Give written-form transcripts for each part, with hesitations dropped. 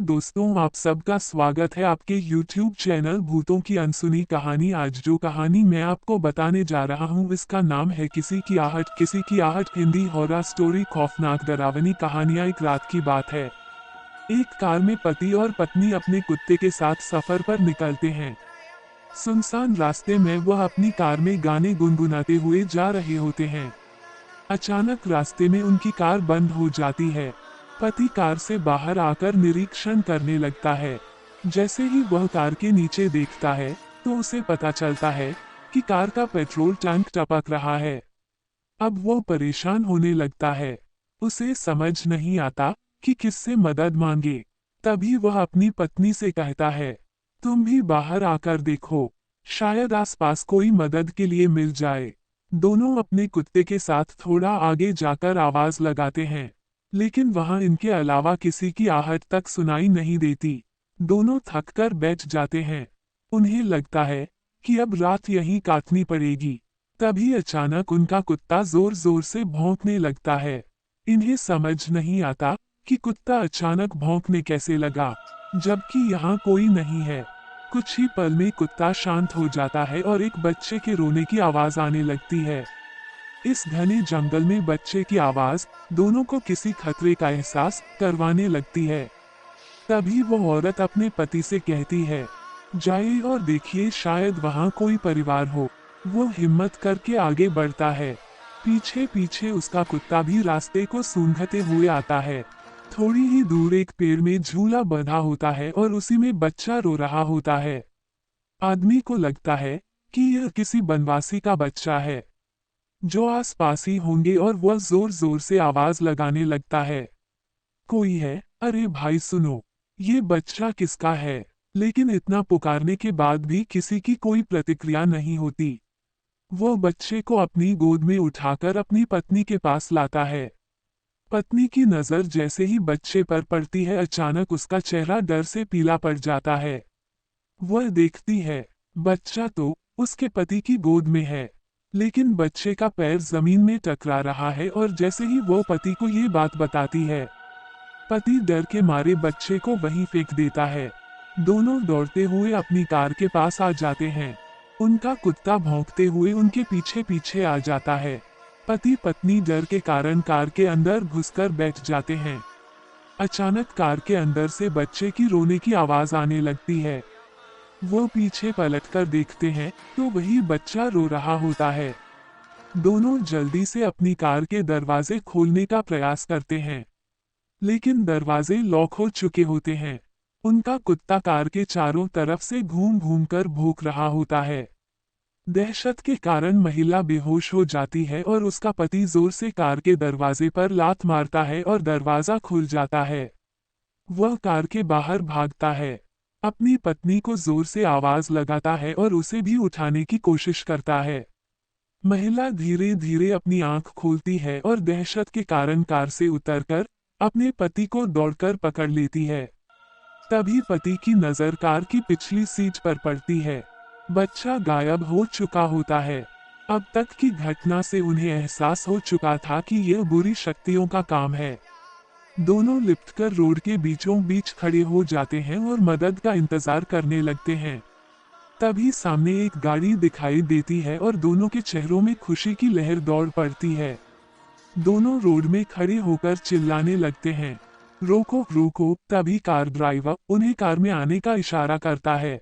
दोस्तों, आप सबका स्वागत है आपके YouTube चैनल भूतों की अनसुनी कहानी। आज जो कहानी मैं आपको बताने जा रहा हूँ इसका नाम है किसी की आहट। किसी की आहट हिंदी हॉरर स्टोरी। खौफनाक डरावनी कहानियाँ। एक रात की बात है। एक कार में पति और पत्नी अपने कुत्ते के साथ सफर पर निकलते हैं। सुनसान रास्ते में वह अपनी कार में गाने गुनगुनाते हुए जा रहे होते हैं। अचानक रास्ते में उनकी कार बंद हो जाती है। पति कार से बाहर आकर निरीक्षण करने लगता है। जैसे ही वह कार के नीचे देखता है तो उसे पता चलता है कि कार का पेट्रोल टैंक टपक रहा है। अब वो परेशान होने लगता है। उसे समझ नहीं आता कि किससे मदद मांगे। तभी वह अपनी पत्नी से कहता है, तुम भी बाहर आकर देखो, शायद आसपास कोई मदद के लिए मिल जाए। दोनों अपने कुत्ते के साथ थोड़ा आगे जाकर आवाज लगाते हैं, लेकिन वहां इनके अलावा किसी की आहट तक सुनाई नहीं देती। दोनों थककर बैठ जाते हैं। उन्हें लगता है कि अब रात यहीं काटनी पड़ेगी। तभी अचानक उनका कुत्ता जोर जोर से भौंकने लगता है। इन्हें समझ नहीं आता कि कुत्ता अचानक भौंकने कैसे लगा, जबकि यहाँ कोई नहीं है। कुछ ही पल में कुत्ता शांत हो जाता है और एक बच्चे के रोने की आवाज आने लगती है। इस घने जंगल में बच्चे की आवाज दोनों को किसी खतरे का एहसास करवाने लगती है। तभी वो औरत अपने पति से कहती है, जाइए और देखिए, शायद वहाँ कोई परिवार हो। वो हिम्मत करके आगे बढ़ता है। पीछे पीछे उसका कुत्ता भी रास्ते को सूंघते हुए आता है। थोड़ी ही दूर एक पेड़ में झूला बंधा होता है और उसी में बच्चा रो रहा होता है। आदमी को लगता है कि यह किसी बनवासी का बच्चा है जो आसपास ही होंगे, और वह जोर जोर से आवाज लगाने लगता है, कोई है, अरे भाई सुनो, ये बच्चा किसका है। लेकिन इतना पुकारने के बाद भी किसी की कोई प्रतिक्रिया नहीं होती। वो बच्चे को अपनी गोद में उठाकर अपनी पत्नी के पास लाता है। पत्नी की नजर जैसे ही बच्चे पर पड़ती है, अचानक उसका चेहरा डर से पीला पड़ जाता है। वह देखती है, बच्चा तो उसके पति की गोद में है, लेकिन बच्चे का पैर जमीन में टकरा रहा है। और जैसे ही वो पति को ये बात बताती है, पति डर के मारे बच्चे को वहीं फेंक देता है। दोनों दौड़ते हुए अपनी कार के पास आ जाते हैं। उनका कुत्ता भौंकते हुए उनके पीछे पीछे आ जाता है। पति पत्नी डर के कारण कार के अंदर घुसकर बैठ जाते हैं। अचानक कार के अंदर से बच्चे की रोने की आवाज आने लगती है। वो पीछे पलटकर देखते हैं तो वही बच्चा रो रहा होता है। दोनों जल्दी से अपनी कार के दरवाजे खोलने का प्रयास करते हैं, लेकिन दरवाजे लॉक हो चुके होते हैं। उनका कुत्ता कार के चारों तरफ से घूम घूम कर भौंक रहा होता है। दहशत के कारण महिला बेहोश हो जाती है और उसका पति जोर से कार के दरवाजे पर लात मारता है और दरवाजा खुल जाता है। वह कार के बाहर भागता है, अपनी पत्नी को जोर से आवाज लगाता है और उसे भी उठाने की कोशिश करता है। महिला धीरे धीरे अपनी आंख खोलती है और दहशत के कारण कार से उतरकर अपने पति को दौड़कर पकड़ लेती है। तभी पति की नजर कार की पिछली सीट पर पड़ती है। बच्चा गायब हो चुका होता है। अब तक की घटना से उन्हें एहसास हो चुका था कि यह बुरी शक्तियों का काम है। दोनों लिपटकर रोड के बीचों बीच खड़े हो जाते हैं और मदद का इंतजार करने लगते हैं। तभी सामने एक गाड़ी दिखाई देती है और दोनों के चेहरों में खुशी की लहर दौड़ पड़ती है। दोनों रोड में खड़े होकर चिल्लाने लगते हैं, रोको रोको। तभी कार ड्राइवर उन्हें कार में आने का इशारा करता है।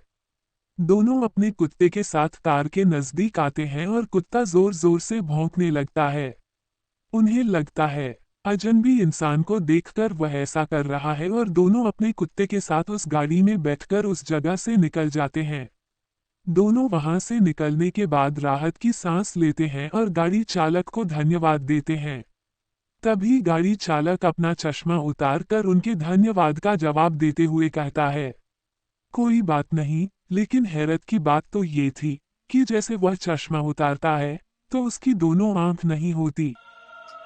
दोनों अपने कुत्ते के साथ कार के नजदीक आते हैं और कुत्ता जोर जोर से भौंकने लगता है। उन्हें लगता है अजनबी इंसान को देखकर वह ऐसा कर रहा है, और दोनों अपने कुत्ते के साथ उस गाड़ी में बैठकर उस जगह से निकल जाते हैं। दोनों वहां से निकलने के बाद राहत की सांस लेते हैं और गाड़ी चालक को धन्यवाद देते हैं। तभी गाड़ी चालक अपना चश्मा उतार कर उनके धन्यवाद का जवाब देते हुए कहता है, कोई बात नहीं। लेकिन हैरत की बात तो ये थी कि जैसे वह चश्मा उतारता है तो उसकी दोनों आंख नहीं होती।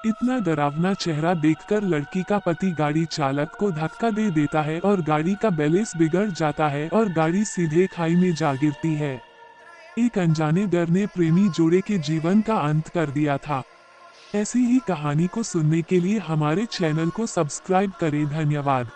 इतना डरावना चेहरा देखकर लड़की का पति गाड़ी चालक को धक्का दे देता है और गाड़ी का बैलेंस बिगड़ जाता है और गाड़ी सीधे खाई में जा गिरती है। एक अनजाने डर ने प्रेमी जोड़े के जीवन का अंत कर दिया था। ऐसी ही कहानी को सुनने के लिए हमारे चैनल को सब्सक्राइब करें। धन्यवाद।